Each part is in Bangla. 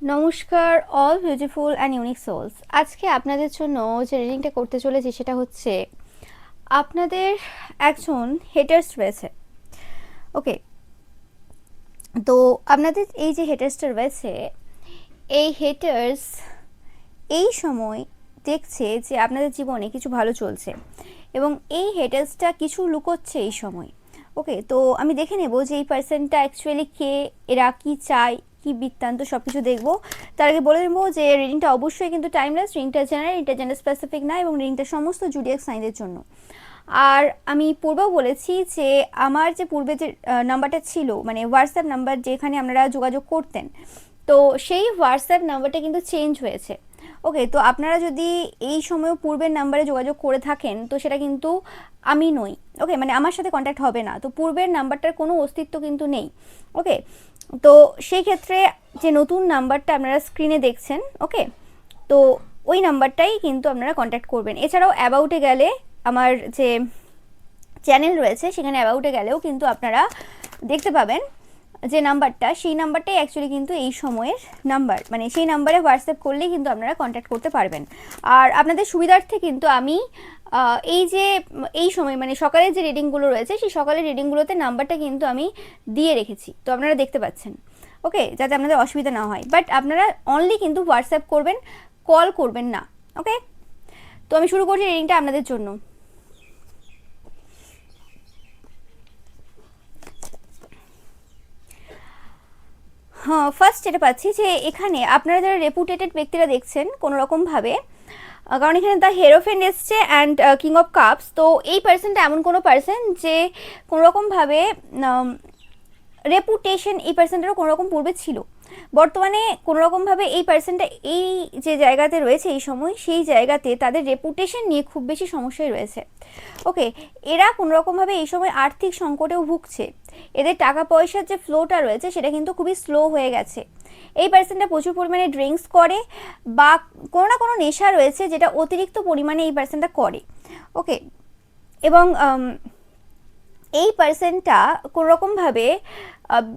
নমস্কার all beautiful and unique souls. আজকে আপনাদের জন্য যে রিডিংটা করতে চলেছি সেটা হচ্ছে আপনাদের একজন হেটার্স রয়েছে। ওকে, তো আপনাদের এই যে হেটার্সটা রয়েছে, এই হেটার্স এই সময় দেখছে যে আপনাদের জীবনে কিছু ভালো চলছে এবং এই হেটার্সটা কিছু লুকোচ্ছে এই সময়। ওকে, তো আমি দেখে নেব যে এই পার্সনটা অ্যাকচুয়ালি কে, এরা কি চায়, কি বৃত্তান্ত, সব কিছু দেখবো। তার আগে বলে দেবো যে রিডিংটা অবশ্যই কিন্তু টাইমলেস, রিডিংটা জেনারেল, এটা জেন্ডার স্পেসিফিক না এবং রিডিংটা সমস্ত জুডিয়াক সাইনদের জন্য। আর আমি পূর্বেও বলেছি যে আমার যে পূর্বে যে নাম্বারটা ছিল, মানে হোয়াটসঅ্যাপ নাম্বার যেখানে আপনারা যোগাযোগ করতেন, তো সেই হোয়াটসঅ্যাপ নাম্বারটা কিন্তু চেঞ্জ হয়েছে। ওকে, তো আপনারা যদি এই সময় পূর্বের নাম্বারে যোগাযোগ করে থাকেন তো সেটা কিন্তু আমি নই। ওকে, মানে আমার সাথে কন্ট্যাক্ট হবে না, তো পূর্বের নাম্বারটার কোনো অস্তিত্ব কিন্তু নেই। ওকে, তো সেই ক্ষেত্রে যে নতুন নাম্বারটা আপনারা স্ক্রিনে দেখছেন, ওকে, তো ওই নাম্বারটাই কিন্তু আপনারা কন্ট্যাক্ট করবেন। এছাড়াও অ্যাবাউটে গেলে আমার যে চ্যানেল রয়েছে সেখানে অ্যাবাউটে গেলেও কিন্তু আপনারা দেখতে পাবেন যে নাম্বারটা, সেই নাম্বারটাই অ্যাকচুয়ালি কিন্তু এই সময়ের নাম্বার, মানে সেই নাম্বারে হোয়াটসঅ্যাপ করলেই কিন্তু আপনারা কন্ট্যাক্ট করতে পারবেন। আর আপনাদের সুবিধার্থে কিন্তু আমি এই যে এই সময় মানে সকালের যে রিডিংগুলো রয়েছে সেই সকালের রিডিংগুলোতে নাম্বারটা কিন্তু আমি দিয়ে রেখেছি, তো আপনারা দেখতে পাচ্ছেন। ওকে, যাতে আপনাদের অসুবিধা না হয়, বাট আপনারা অনলি কিন্তু হোয়াটসঅ্যাপ করবেন, কল করবেন না। ওকে, তো আমি শুরু করছি রিডিংটা আপনাদের জন্য। হ্যাঁ, ফার্স্ট যেটা পাচ্ছি যে এখানে আপনারা যারা রেপুটেটেড ব্যক্তিরা দেখছেন কোনো রকমভাবে, কারণ এখানে দ্য হেরোফেন্ট এসছে অ্যান্ড কিং অফ কাপস, তো এই পার্সনটা এমন কোনো পার্সন যে কোনো রকমভাবে রেপুটেশন এই পার্সনটারও কোনো রকম পূর্বে ছিল। বর্তমানে কোনো রকমভাবে এই পার্সনটা এই যে জায়গাতে রয়েছে এই সময়, সেই জায়গাতে তাদের রেপুটেশন নিয়ে খুব বেশি সমস্যায় রয়েছে। ওকে, এরা কোনো রকমভাবে এই সময় আর্থিক সংকটেও ভুগছে। এদের টাকা পয়সার যে ফ্লোটা রয়েছে সেটা কিন্তু খুবই স্লো হয়ে গেছে। এই পার্সনটা প্রচুর পরিমাণে ড্রিঙ্কস করে বা কোনো না কোনো নেশা রয়েছে যেটা অতিরিক্ত পরিমাণে এই পার্সনটা করে। ওকে, এবং এই পার্সনটা কোনো রকমভাবে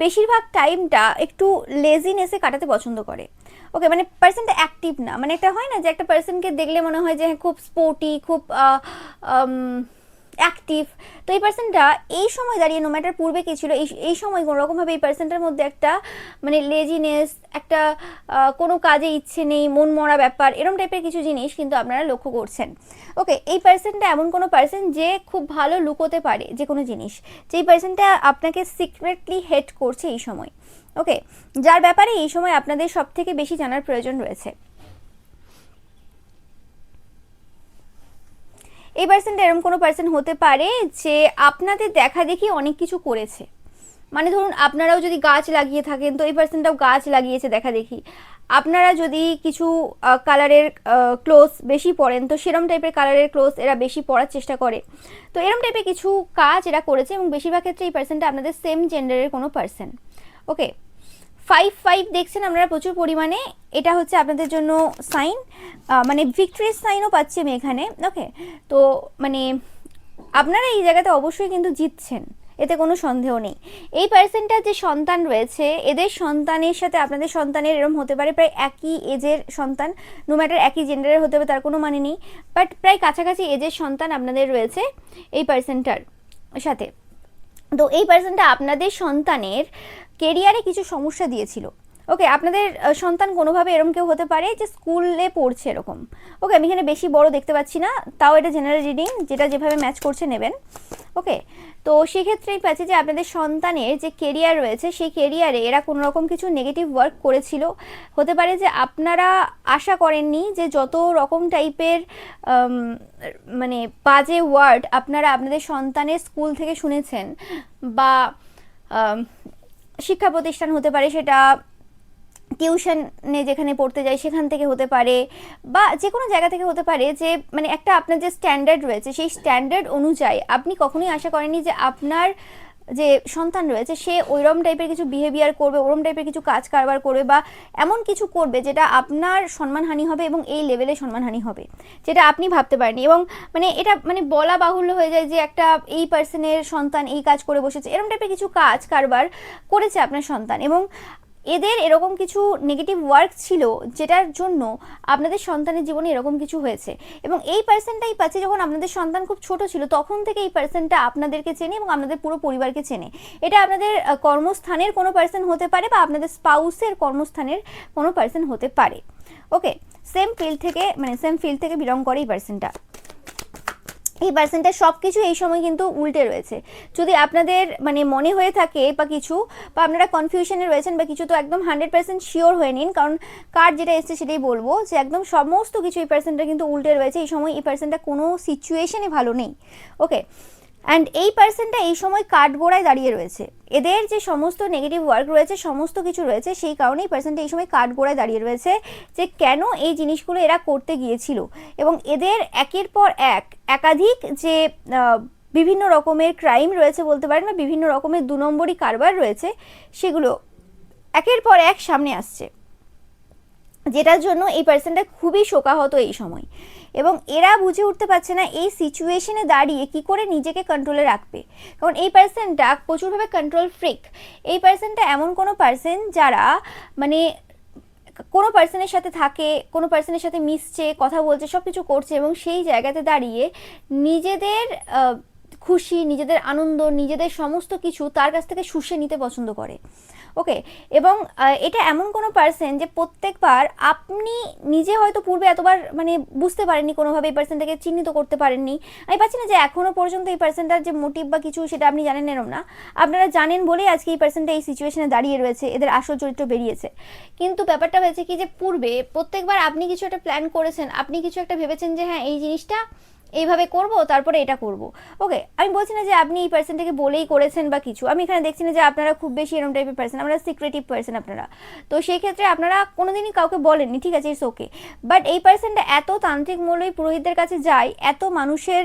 বেশিরভাগ টাইমটা একটু লেজিনেসে কাটাতে পছন্দ করে। ওকে, মানে পার্সনটা অ্যাক্টিভ না, মানে একটা হয় না যে একটা পার্সনকে দেখলে মনে হয় যে খুব স্পোর্টি, খুব অ্যাক্টিভ। তো এই পার্সনটা এই সময় দাঁড়িয়ে, নো ম্যাটার পূর্বে কী ছিল, এই সময় কোনো রকমভাবে এই পার্সনটার মধ্যে একটা মানে লেজিনেস, একটা কোনো কাজে ইচ্ছে নেই, মন মরা ব্যাপার, এরম টাইপের কিছু জিনিস কিন্তু আপনারা লক্ষ্য করছেন। ওকে, এই পার্সনটা এমন কোনো পার্সন যে খুব ভালো লুকোতে পারে যে কোনো জিনিস, যেই পার্সনটা আপনাকে সিক্রেটলি হেট করছে এই সময়। ওকে, যার ব্যাপারে এই সময় আপনাদের সব থেকে বেশি জানার প্রয়োজন রয়েছে। এই পার্সনটা এরকম কোনো পার্সন হতে পারে যে আপনাদের দেখা দেখি অনেক কিছু করেছে। মানে ধরুন আপনারাও যদি গাছ লাগিয়ে থাকেন তো এই পার্সনটাও গাছ লাগিয়েছে দেখা দেখি। আপনারা যদি কিছু কালারের ক্লোথ বেশি পরেন তো সেরম টাইপের কালারের ক্লোথ এরা বেশি পরার চেষ্টা করে। তো এরম টাইপের কিছু কাজ এরা করেছে এবং বেশিরভাগ ক্ষেত্রে এই পার্সনটা আপনাদের সেম জেন্ডারের কোনো পার্সন। ওকে, 5-5 দেখছেন আপনারা প্রচুর পরিমাণে, এটা হচ্ছে আপনাদের জন্য সাইন, মানে ভিক্টরির সাইনও পাচ্ছি আমি এখানে। ওকে, তো মানে আপনারা এই জায়গাতে অবশ্যই কিন্তু জিতছেন, এতে কোনো সন্দেহ নেই। এই পার্সনটার যে সন্তান রয়েছে, এদের সন্তানের সাথে আপনাদের সন্তানের এরম হতে পারে প্রায় একই এজের সন্তান, নো ম্যাটার একই জেন্ডারের হতে হবে তার কোনো মানে নেই, বাট প্রায় কাছাকাছি এজের সন্তান আপনাদের রয়েছে এই পার্সনটার সাথে। তো এই পার্সনটা আপনাদের সন্তানের কেরিয়ারে কিছু সমস্যা দিয়েছিল। ওকে, আপনাদের সন্তান কোনোভাবে এরকম কেউ হতে পারে যে স্কুলে পড়ছে এরকম। ওকে, আমি এখানে বেশি বড় দেখতে পাচ্ছি না, তাও এটা জেনারেল রিডিং, যেটা যেভাবে ম্যাচ করছে নেবেন। ওকে, তো সেক্ষেত্রেই পাচ্ছি যে আপনাদের সন্তানের যে কেরিয়ার রয়েছে সেই কেরিয়ারে এরা কোনো রকম কিছু নেগেটিভ ওয়ার্ক করেছিল। হতে পারে যে আপনারা আশা করেননি যে যত রকম টাইপের মানে বাজে ওয়ার্ড আপনারা আপনাদের সন্তানের স্কুল থেকে শুনেছেন, বা শিক্ষা প্রতিষ্ঠান হতে পারে, সেটা টিউশনে যেখানে পড়তে যাই সেখান থেকে হতে পারে, বা যে কোনো জায়গা থেকে হতে পারে, যে মানে একটা আপনার যে স্ট্যান্ডার্ড রয়েছে সেই স্ট্যান্ডার্ড অনুযায়ী আপনি কখনোই আশা করেননি যে আপনার যে সন্তান রয়েছে সে ওইরকম টাইপের কিছু বিহেভিয়ার করবে, ওরম টাইপের কিছু কাজ কারবার করবে, বা এমন কিছু করবে যেটা আপনার সম্মানহানি হবে এবং এই লেভেলে সম্মানহানি হবে যেটা আপনি ভাবতে পারেননি। এবং মানে এটা মানে বলা বাহুল্য হয়ে যায় যে একটা এই পার্সনের সন্তান এই কাজ করে বসেছে, এরম টাইপের কিছু কাজ কারবার করেছে আপনার সন্তান। এবং এদের এরকম কিছু নেগেটিভ ওয়ার্ক ছিল যেটার জন্য আপনাদের সন্তানের জীবনে এরকম কিছু হয়েছে। এবং এই পার্সনটাই পাচ্ছে যখন আপনাদের সন্তান খুব ছোট ছিল তখন থেকে এই পার্সনটা আপনাদেরকে চেনে এবং আপনাদের পুরো পরিবারকে চেনে। এটা আপনাদের কর্মস্থানের কোনো পার্সন হতে পারে বা আপনাদের স্পাউসের কর্মস্থানের কোনো পার্সন হতে পারে। ওকে, সেম ফিল্ড থেকে বিলং করে এই পার্সনটা। এই পার্সেন্টটা সব কিছু এই সময় কিন্তু উল্টে রয়েছে। যদি আপনাদের মানে মনে হয়ে থাকে বা কিছু, বা আপনারা কনফিউশনে রয়েছেন বা কিছু, তো একদম 100% শিওর হয়ে নিন, কারণ কার্ড যেটা এসছে সেটাই বলবো যে একদম সমস্ত কিছু এই পার্সেন্টটা কিন্তু উল্টে রয়েছে। এই সময় এই পার্সেন্টটা কোনো সিচুয়েশনে ভালো নেই। ওকে, অ্যান্ড এই পার্সনটা এই সময় কাঠগোড়ায় দাঁড়িয়ে রয়েছে। এদের যে সমস্ত নেগেটিভ ওয়ার্ক রয়েছে, সমস্ত কিছু রয়েছে, সেই কারণেই পার্সনটা এই সময় কাঠগোড়ায় দাঁড়িয়ে রয়েছে যে কেন এই জিনিসগুলো এরা করতে গিয়েছিল। এবং এদের একের পর একাধিক যে বিভিন্ন রকমের ক্রাইম রয়েছে বলতে পারেন, বা বিভিন্ন রকমের 2 নম্বরই কারবার রয়েছে, সেগুলো একের পর এক সামনে আসছে, যেটার জন্য এই পার্সনটা খুবই শোকাহত এই সময়। এবং এরা বুঝে উঠতে পারছে না এই সিচুয়েশনে দাঁড়িয়ে কি করে নিজেকে কন্ট্রোলে রাখবে, কারণ এই পার্সনটা প্রচুরভাবে কন্ট্রোল ফ্রিক। এই পার্সনটা এমন কোনো পার্সন যারা মানে কোনো পার্সনের সাথে থাকে, কোনো পার্সনের সাথে মিশছে, কথা বলছে, সব কিছু করছে, এবং সেই জায়গাতে দাঁড়িয়ে নিজেদের খুশি, নিজেদের আনন্দ, নিজেদের সমস্ত কিছু তার কাছ থেকে শুষে নিতে পছন্দ করে। ওকে, এবং এটা এমন কোনো পার্সন যে প্রত্যেকবার আপনি নিজে হয়তো পূর্বে এতবার মানে বুঝতে পারেননি, কোনোভাবে এই পার্সনটাকে চিহ্নিত করতে পারেননি। আমি পাচ্ছি না যে এখনও পর্যন্ত এই পার্সনটার যে মোটিভ বা কিছু সেটা আপনি জানেন এরম না, আপনারা জানেন বলেই আজকে এই পার্সনটা এই সিচুয়েশনে দাঁড়িয়ে রয়েছে, এদের আসল চরিত্র বেরিয়েছে। কিন্তু ব্যাপারটা হয়েছে কি যে পূর্বে প্রত্যেকবার আপনি কিছু একটা প্ল্যান করেছেন, আপনি কিছু একটা ভেবেছেন যে হ্যাঁ এই জিনিসটা এইভাবে করব, তারপরে এটা করব। ওকে, আমি বলছি না যে আপনি এই পার্সনটাকে বলেই করেছেন বা কিছু, আমি এখানে দেখছি না যে আপনারা খুব বেশি এরকম টাইপের পার্সন, আপনারা সিক্রেটিভ পার্সন আপনারা, তো সেই ক্ষেত্রে আপনারা কোনোদিনই কাউকে বলেননি, ঠিক আছে, ইটস ওকে। বাট এই পার্সনটা এত তান্ত্রিক মৌলবী পুরোহিতদের কাছে যায়, এত মানুষের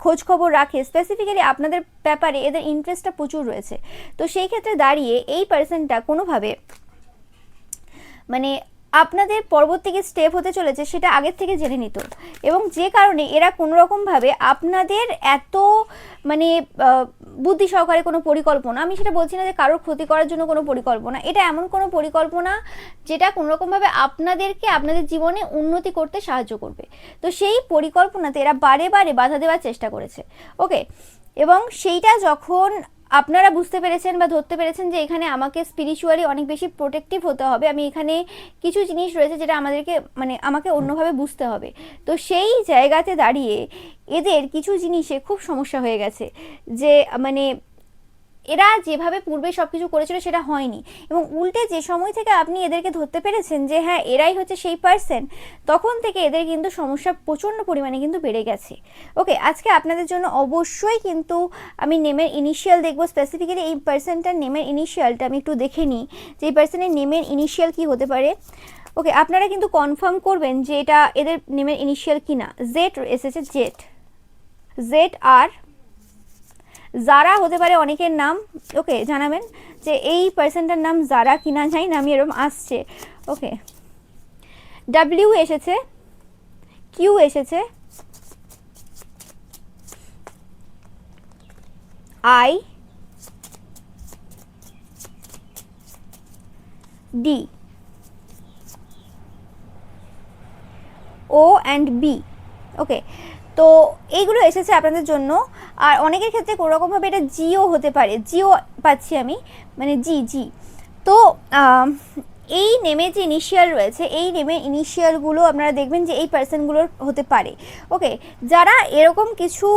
খোঁজ খবর রাখে, স্পেসিফিক্যালি আপনাদের ব্যাপারে এদের ইন্টারেস্টটা প্রচুর রয়েছে। তো সেই ক্ষেত্রে দাঁড়িয়ে এই পার্সনটা কোনোভাবে মানে আপনাদের পরবর্তী স্টেপ হতে চলেছে সেটা আগের থেকে জেনে নিত, এবং যে কারণে এরা কোনোরকমভাবে আপনাদের এত মানে বুদ্ধি সহকারে কোনো পরিকল্পনা, আমি সেটা বলছি না যে কারোর ক্ষতি করার জন্য কোনো পরিকল্পনা, এটা এমন কোনো পরিকল্পনা যেটা কোনোরকমভাবে আপনাদেরকে আপনাদের জীবনে উন্নতি করতে সাহায্য করবে। তো সেই পরিকল্পনাতে এরা বারে বারে বাধা দেওয়ার চেষ্টা করেছে। ওকে, এবং সেইটা যখন আপনারা বুঝতে পেরেছেন বা ধরতে পেরেছেন যে এখানে আমাকে স্পিরিচুয়ালি অনেক বেশি প্রোটেক্টিভ হতে হবে, আমি এখানে কিছু জিনিস রয়েছে যেটা আমাকে অন্যভাবে বুঝতে হবে, তো সেই জায়গাতে দাঁড়িয়ে এদের কিছু জিনিসে খুব সমস্যা হয়ে গেছে, যে মানে এরা যেভাবে পূর্বে সব কিছু করেছিল সেটা হয়নি, এবং উল্টে যে সময় থেকে আপনি এদেরকে ধরতে পেরেছেন যে হ্যাঁ এরাই হচ্ছে সেই পার্সন, তখন থেকে এদের কিন্তু সমস্যা প্রচণ্ড পরিমাণে কিন্তু বেড়ে গেছে। ওকে, আজকে আপনাদের জন্য অবশ্যই কিন্তু আমি নেমের ইনিশিয়াল দেখবো, স্পেসিফিক্যালি এই পার্সনটার নেমের ইনিশিয়ালটা আমি একটু দেখে নিই যে এই পার্সনের নেমের ইনিশিয়াল কী হতে পারে। ওকে, আপনারা কিন্তু কনফার্ম করবেন যে এটা এদের নেমের ইনিশিয়াল কিনা। জেড এসেছে, জেড আর জারা হতে পারে অনেকের নাম। ওকে, জানাবেন যে এই পার্সনটার নাম জারা কিনা, জানি না, আমি এরকম আসছে। ওকে, ডাব্লিউ এসেছে, কিউ এসেছে, I, D, O and B. Okay, তো এইগুলো এসেছে আপনাদের জন্য। আর অনেকের ক্ষেত্রে কোনোরকমভাবে এটা জিও হতে পারে, জিও পাচ্ছি আমি, মানে জি। তো এই নেমে যে ইনিশিয়াল রয়েছে, এই নেমের ইনিশিয়ালগুলো আপনারা দেখবেন যে এই পার্সনগুলোর হতে পারে। ওকে, যারা এরকম কিছু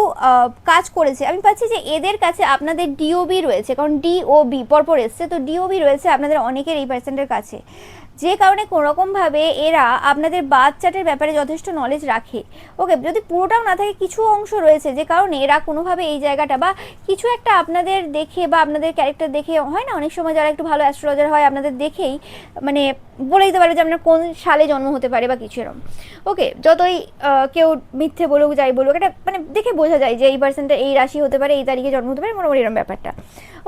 কাজ করেছে, আমি পাচ্ছি যে এদের কাছে আপনাদের ডিওবি রয়েছে, কারণ ডিওবি পরপর এসছে, তো ডিওবি রয়েছে আপনাদের অনেকের এই পার্সনটার কাছে, যে কারণে কোনোরকমভাবে এরা আপনাদের বার্থ চার্টের ব্যাপারে যথেষ্ট নলেজ রাখে। ওকে, যদি পুরোটাও না থাকে কিছু অংশ রয়েছে যে কারণে এরা কোনোভাবে এই জায়গাটা বা কিছু একটা আপনাদের দেখে বা আপনাদের ক্যারেক্টার দেখে, হয় না অনেক সময় যারা একটু ভালো অ্যাস্ট্রোলজার হয় আপনাদের দেখেই মানে বলে দিতে পারে যে আপনার কোন সালে জন্ম হতে পারে বা কিছু এরকম। ওকে, যতই কেউ মিথ্যে বলুক যাই বলুক, এটা মানে দেখে বোঝা যায় যে এই পার্সনটা এই রাশি হতে পারে, এই তারিখে জন্ম হতে পারে, মোটামুটি এরকম ব্যাপারটা।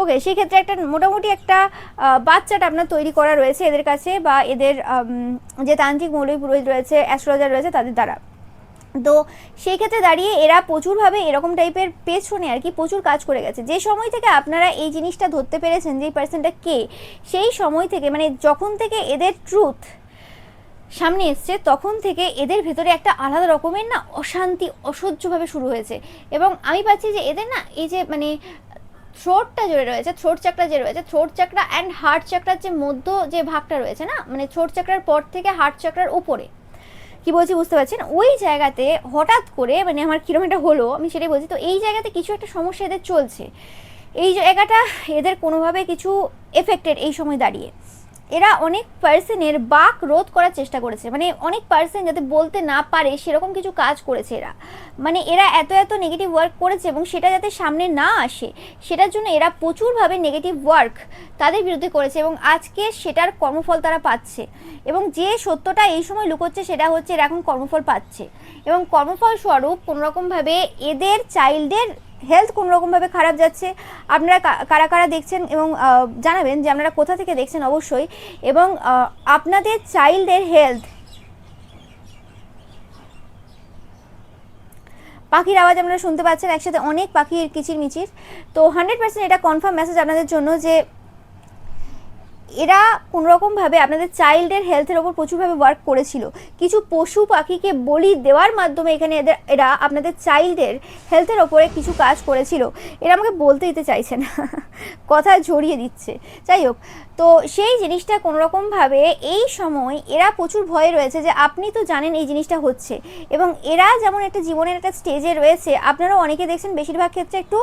ওকে, সেই ক্ষেত্রে একটা মোটামুটি একটা বাচ্চাটা আপনার তৈরি করা রয়েছে এদের কাছে, বা এদের যে তান্ত্রিক মৌলবী পুরোহিত রয়েছে, অ্যাস্ট্রোলজার রয়েছে তাদের দ্বারা। তো সেই ক্ষেত্রে দাঁড়িয়ে এরা প্রচুরভাবে এরকম টাইপের পেছনে আর কি প্রচুর কাজ করে গেছে। যে সময় থেকে আপনারা এই জিনিসটা ধরতে পেরেছেন যে এই পার্সনটা কে, সেই সময় থেকে মানে যখন থেকে এদের ট্রুথ সামনে এসছে তখন থেকে এদের ভেতরে একটা আলাদা রকমের না অশান্তি অসহ্যভাবে শুরু হয়েছে। এবং আমি পাচ্ছি যে এদের না এই যে মানে থ্রোটটা যে রয়েছে, থ্রোট চাকরা যে রয়েছে, থ্রোট চাকরা অ্যান্ড হার্ট চাকরার যে মধ্য যে ভাগটা রয়েছে না, মানে থ্রোট চাকরার পর থেকে হার্ট চাকরার উপরে, কি বলছি বুঝতে পারছেন, ওই জায়গাতে হঠাৎ করে মানে আমার কিরকম একটা হলো আমি সেটাই বলছি। তো এই জায়গাতে কিছু একটা সমস্যা এদের চলছে, এই জায়গাটা এদের কোনোভাবে কিছু এফেক্টেড এই সময় দাঁড়িয়ে। এরা অনেক পার্সনের বাক রোধ করার চেষ্টা করেছে, মানে অনেক পার্সন যাতে বলতে না পারে সেরকম কিছু কাজ করেছে এরা। মানে এরা এত নেগেটিভ ওয়ার্ক করেছে এবং সেটা যাতে সামনে না আসে সেটার জন্য এরা প্রচুরভাবে নেগেটিভ ওয়ার্ক তাদের বিরুদ্ধে করেছে এবং আজকে সেটার কর্মফল তারা পাচ্ছে। এবং যে সত্যটা এই সময় লুকোচ্ছে সেটা হচ্ছে এরা এখন কর্মফল পাচ্ছে এবং কর্মফল স্বরূপ কোনোরকমভাবে এদের চাইল্ডের হেলথ কোনোরকমভাবে খারাপ যাচ্ছে। আপনারা কারা কারা দেখছেন এবং জানাবেন যে আপনারা কোথা থেকে দেখছেন অবশ্যই। এবং আপনাদের চাইল্ডের হেলথ, পাখির আওয়াজ আপনারা শুনতে পাচ্ছেন, একসাথে অনেক পাখির কিচিরমিচির। তো 100% এটা কনফার্ম মেসেজ আপনাদের জন্য যে এরা কোনোরকমভাবে আপনাদের চাইল্ডের হেলথের ওপর প্রচুরভাবে ওয়ার্ক করেছিল। কিছু পশু পাখিকে বলি দেওয়ার মাধ্যমে এখানে এরা আপনাদের চাইল্ডের হেলথের ওপরে কিছু কাজ করেছিল। এরা আমাকে বলতে দিতে চাইছে না, কথা জড়িয়ে দিচ্ছে। যাই হোক, তো সেই জিনিসটা কোনোরকমভাবে এই সময় এরা প্রচুর ভয়ে রয়েছে যে আপনি তো জানেন এই জিনিসটা হচ্ছে। এবং এরা যেমন একটা জীবনের একটা স্টেজে রয়েছে, আপনারাও অনেকে দেখছেন, বেশিরভাগ ক্ষেত্রে একটু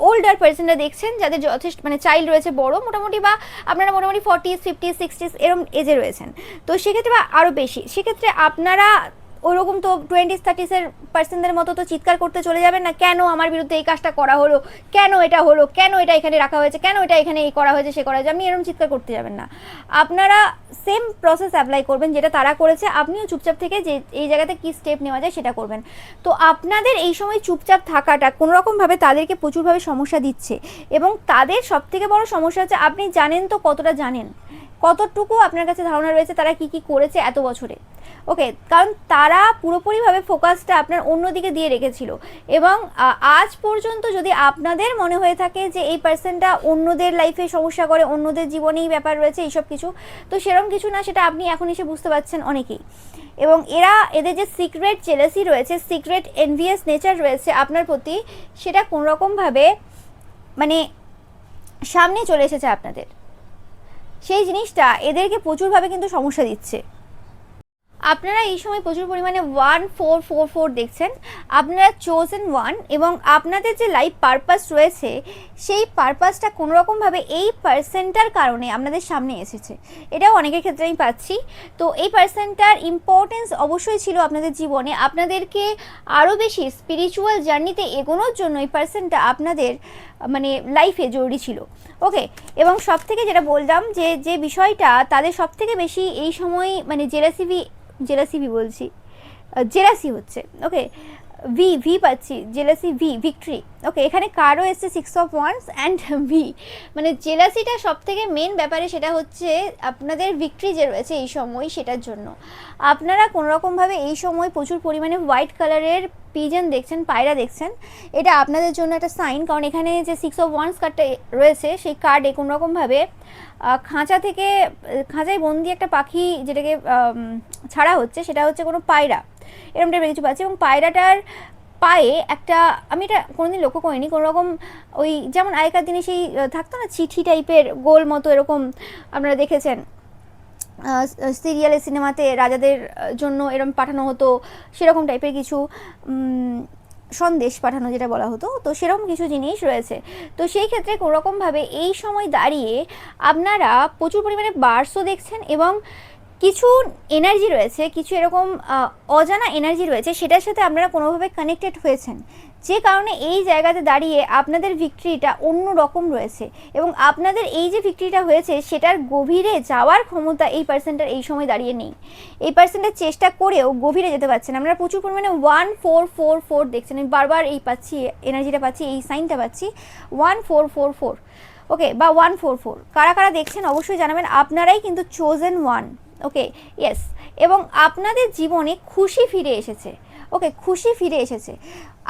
ওল্ডার পার্সনরা দেখছেন যাদের যথেষ্ট মানে চাইল্ড রয়েছে বড় মোটামুটি, বা আপনারা মোটামুটি 40s 50s 60s এরকম এজে রয়েছেন। তো সেক্ষেত্রে বা আরও বেশি, সেক্ষেত্রে আপনারা ওরকম তো 20s 30s পার্সনদের মতো তো চিৎকার করতে চলে যাবেন না, কেন আমার বিরুদ্ধে এই কাজটা করা হলো, কেন এটা হলো, কেন এটা এখানে রাখা হয়েছে, কেন এটা এখানে এই করা হয়েছে সে করা হয়েছে, আপনি এরকম চিৎকার করতে যাবেন না। আপনারা সেম প্রসেস অ্যাপ্লাই করবেন যেটা তারা করেছে, আপনিও চুপচাপ থেকে যে এই জায়গাতে কী স্টেপ নেওয়া যায় সেটা করবেন। তো আপনাদের এই সময় চুপচাপ থাকাটা কোনোরকমভাবে তাদেরকে প্রচুরভাবে সমস্যা দিচ্ছে। এবং তাদের সবথেকে বড় সমস্যা হচ্ছে আপনি জানেন তো কতটা জানেন, কতটুকু আপনার কাছে ধারণা রয়েছে তারা কি কি করেছে এত বছরে। ওকে, কারণ তারা পুরোপুরিভাবে ফোকাসটা আপনার অন্যদিকে দিয়ে রেখেছিল। এবং আজ পর্যন্ত যদি আপনাদের মনে হয়ে থাকে যে এই পার্সনটা অন্যদের লাইফে সমস্যা করে, অন্যদের জীবনেই ব্যাপার রয়েছে এইসব কিছু, তো সেরকম কিছু না, সেটা আপনি এখন এসে বুঝতে পারছেন অনেকেই। এবং এদের যে সিক্রেট জেলাসি রয়েছে, সিক্রেট এনভিয়াস নেচার রয়েছে আপনার প্রতি, সেটা কোনোরকমভাবে মানে সামনে চলে এসেছে আপনাদের। সেই জিনিসটা এদেরকে প্রচুরভাবে কিন্তু সমস্যা দিচ্ছে। আপনারা এই সময় প্রচুর পরিমাণে 1444 দেখছেন, আপনারা চোজেন ওয়ান। এবং আপনাদের যে লাইফ পারপাস রয়েছে সেই পারপাসটা কোনোরকমভাবে এই পার্সনটার কারণে আপনাদের সামনে এসেছে, এটাও অনেকের ক্ষেত্রে আমি পাচ্ছি। তো এই পার্সনটার ইম্পর্টেন্স অবশ্যই ছিল আপনাদের জীবনে, আপনাদেরকে আরও বেশি স্পিরিচুয়াল জার্নিতে এগোনোর জন্য এই পার্সনটা আপনাদের মানে লাইফে জরুরি ছিল। ওকে, এবং সব থেকে যেটা বললাম যে বিষয়টা তাদের সব থেকে বেশি এই সময় মানে জেলাসি হচ্ছে। ওকে, ভি পাচ্ছি, জেলাসি ভিক্টরি। ওকে, এখানে কারও এসছে 6 of Wands অ্যান্ড ভি, মানে জেলাসিটা সব থেকে মেন ব্যাপারে সেটা হচ্ছে আপনাদের ভিক্টরি যে রয়েছে এই সময়, সেটার জন্য আপনারা কোনোরকমভাবে এই সময় প্রচুর পরিমাণে হোয়াইট কালারের পিজন দেখছেন, পায়রা দেখছেন। এটা আপনাদের জন্য একটা সাইন, কারণ এখানে যে 6 of Wands কার্ডটা রয়েছে সেই কার্ডে কোনোরকমভাবে খাঁচায় বন্দি একটা পাখি যেটাকে ছাড়া হচ্ছে, সেটা হচ্ছে কোনো পায়রা, এরকম টাইপের কিছু পাচ্ছি। এবং পায়রাটার পায়ে একটা, আমি এটা কোনোদিন লক্ষ্য করিনি, কোনোরকম ওই যেমন আগেকার দিনে সেই থাকতো না চিঠি টাইপের গোল মতো, এরকম আপনারা দেখেছেন সিরিয়ালে সিনেমাতে রাজাদের জন্য এরকম পাঠানো হতো, সেরকম টাইপের কিছু সন্দেশ পাঠানো যেটা বলা হতো, তো সেরকম কিছু জিনিস রয়েছে। তো সেই ক্ষেত্রে কোনোরকমভাবে এই সময় দাঁড়িয়ে আপনারা প্রচুর পরিমাণে বার্সও দেখছেন এবং কিছু এনার্জি রয়েছে, কিছু এরকম অজানা এনার্জি রয়েছে, সেটার সাথে আপনারা কোনোভাবে কানেক্টেড হয়েছেন, যে কারণে এই জায়গাতে দাঁড়িয়ে আপনাদের ভিক্টরিটা অন্য রকম রয়েছে। এবং আপনাদের এই যে ভিক্টরিটা হয়েছে সেটার গভীরে যাওয়ার ক্ষমতা এই পার্সনটার এই সময় দাঁড়িয়ে নেই। এই পার্সনটার চেষ্টা করেও গভীরে যেতে পারছেন। আপনারা প্রচুর পরিমাণে 1444 দেখছেন, আমি বারবার এই পাচ্ছি এনার্জিটা পাচ্ছি, এই সাইনটা পাচ্ছি 1444। ওকে, বা 144 কারা কারা দেখছেন অবশ্যই জানাবেন, আপনারাই কিন্তু চোজেন ওয়ান। ওকে, ইয়েস। এবং আপনাদের জীবনে খুশি ফিরে এসেছে, ওকে, খুশি ফিরে এসেছে।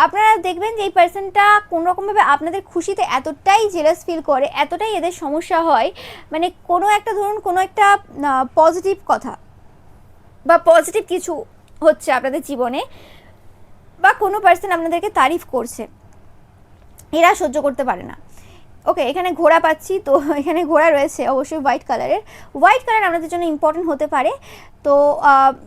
আপনারা দেখবেন যে এই পার্সনটা কোনোরকমভাবে আপনাদের খুশিতে এতটাই জেলাস ফিল করে, এতটাই এদের সমস্যা হয়, মানে কোনো একটা ধরুন কোনো একটা পজিটিভ কথা বা পজিটিভ কিছু হচ্ছে আপনাদের জীবনে, বা কোনো পার্সন আপনাদেরকে তারিফ করছে, এরা সহ্য করতে পারে না। ওকে, এখানে ঘোড়া পাচ্ছি, তো এখানে ঘোড়া রয়েছে অবশ্যই হোয়াইট কালারের। হোয়াইট কালার আমাদের জন্য ইম্পর্টেন্ট হতে পারে। তো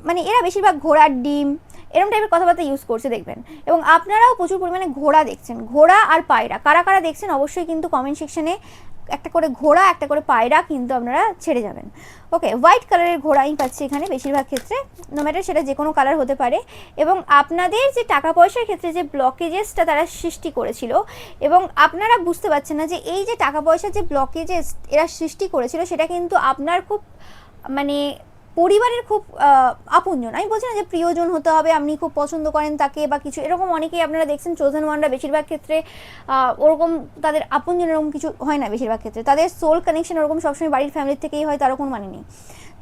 মানে এরা বেশিরভাগ ঘোড়ার ডিম এরকম টাইপের কথাবার্তা ইউজ করছে দেখবেন। এবং আপনারাও প্রচুর পরিমাণে ঘোড়া দেখছেন, ঘোড়া আর পায়রা, কারা কারা দেখছেন অবশ্যই কিন্তু কমেন্ট সেকশনে একটা করে ঘোড়া একটা করে পায়রা কিন্তু আপনারা ছেড়ে যাবেন। ওকে, হোয়াইট কালারের ঘোড়া আমি পাচ্ছি এখানে বেশিরভাগ ক্ষেত্রে, নো ম্যাটার সেটা যে কোনো কালার হতে পারে। এবং আপনাদের যে টাকা পয়সার ক্ষেত্রে যে ব্লকেজেসটা তারা সৃষ্টি করেছিল, এবং আপনারা বুঝতে পারছেন না যে এই যে টাকা পয়সার যে ব্লকেজেস এরা সৃষ্টি করেছিল, সেটা কিন্তু আপনার খুব মানে পরিবারের খুব আপনজন, আমি বলছি না যে প্রিয়জন হতে হবে, আপনি খুব পছন্দ করেন তাকে বা কিছু, এরকম অনেকেই আপনারা দেখছেন চোজেন ওয়ানরা বেশিরভাগ ক্ষেত্রে ওরকম তাদের আপনজন এরকম কিছু হয় না, বেশিরভাগ ক্ষেত্রে তাদের সোল কানেকশন ওরকম সবসময় বাড়ির ফ্যামিলির থেকেই হয়, তার কোনো মানে নেই।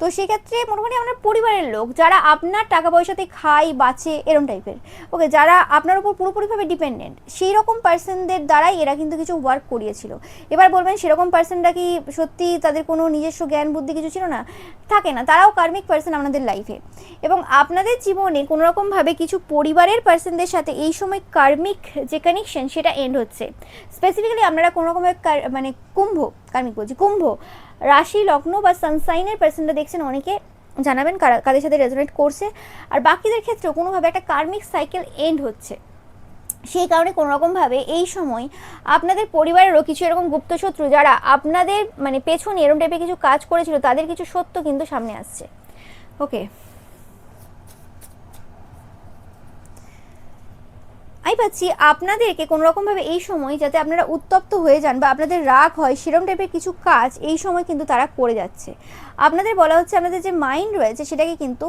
তো সেক্ষেত্রে মোটামুটি আপনার পরিবারের লোক যারা আপনার টাকা পয়সাতে খায় বাঁচে এরম টাইপের, ওকে, যারা আপনার উপর পুরোপুরিভাবে ডিপেন্ডেন্ট, সেই রকম পার্সনদের দ্বারাই এরা কিন্তু কিছু ওয়ার্ক করিয়েছিল। এবার বলবেন সেরকম পার্সনরা কি সত্যি তাদের কোনো নিজস্ব জ্ঞান বুদ্ধি কিছু ছিল না? থাকে না, তারাও কার্মিক পার্সন আপনাদের লাইফে। এবং আপনাদের জীবনে কোনোরকমভাবে কিছু পরিবারের পার্সনদের সাথে এই সময় কার্মিক যে কানেকশন সেটা এন্ড হচ্ছে। স্পেসিফিক্যালি আপনারা কোনোরকমভাবে মানে কুম্ভ, কার্মিক বলছি কুম্ভ রাশি লগ্ন বা সানসাইনের পার্সনটা দেখছেন, অনেকে জানাবেন কাদের সাথে রেজোনেট করছে। আর বাকিদের ক্ষেত্রেও কোনোভাবে একটা কার্মিক সাইকেল এন্ড হচ্ছে, সেই কারণে কোনোরকমভাবে এই সময় আপনাদের পরিবারেরও কিছু এরকম গুপ্তশত্রু যারা আপনাদের মানে পেছনে এরকম টাইপের কিছু কাজ করেছিল, তাদের কিছু সত্য কিন্তু সামনে আসছে। ওকে, আমি পাচ্ছি আপনাদেরকে কোনোরকমভাবে এই সময় যাতে আপনারা উত্তপ্ত হয়ে যান বা আপনাদের রাগ হয় সেরকম টাইপের কিছু কাজ এই সময় কিন্তু তারা করে যাচ্ছে। আপনাদের বলা হচ্ছে আপনাদের যে মাইন্ড রয়েছে সেটাকে কিন্তু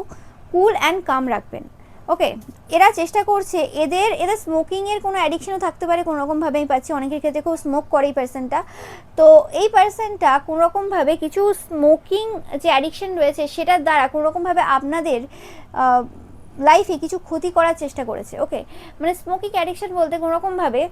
কুল অ্যান্ড কাম রাখবেন। ওকে, এরা চেষ্টা করছে, এদের স্মোকিংয়ের কোনো অ্যাডিকশনও থাকতে পারে কোনোরকমভাবে, আমি পাচ্ছি অনেকের ক্ষেত্রে খুব স্মোক করে এই পার্সনটা। তো এই পার্সনটা কোনোরকমভাবে কিছু স্মোকিং যে অ্যাডিকশন রয়েছে সেটার দ্বারা কোনোরকমভাবে আপনাদের লাইফে কিছু ক্ষতি করার চেষ্টা করেছে। ওকে, মানে স্মোকিং অ্যাডিকশন বলতে কোনোরকমভাবে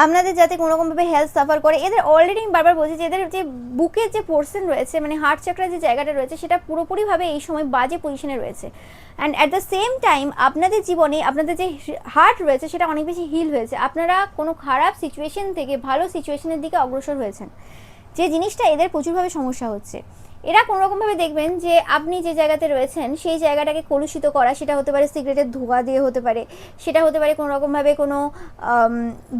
আপনাদের যাতে কোনোরকমভাবে হেলথ সাফার করে, এদের অলরেডি আমি বারবার বলছি যে এদের যে বুকের যে পোর্শন রয়েছে মানে হার্ট চাকরার যে জায়গাটা রয়েছে সেটা পুরোপুরিভাবে এই সময় বাজে পজিশনে রয়েছে। And at the same time আপনাদের জীবনে আপনাদের যে হার্ট রয়েছে সেটা অনেক বেশি হিল হয়েছে, আপনারা কোনো খারাপ সিচুয়েশন থেকে ভালো সিচুয়েশনের দিকে অগ্রসর হয়েছেন, যে জিনিসটা এদের প্রচুরভাবে সমস্যা হচ্ছে। এরা কোনোরকমভাবে দেখবেন যে আপনি যে জায়গাতে রয়েছেন সেই জায়গাটাকে কলুষিত করা, সেটা হতে পারে সিগারেটের ধোঁয়া দিয়ে হতে পারে, সেটা হতে পারে কোনোরকমভাবে কোনো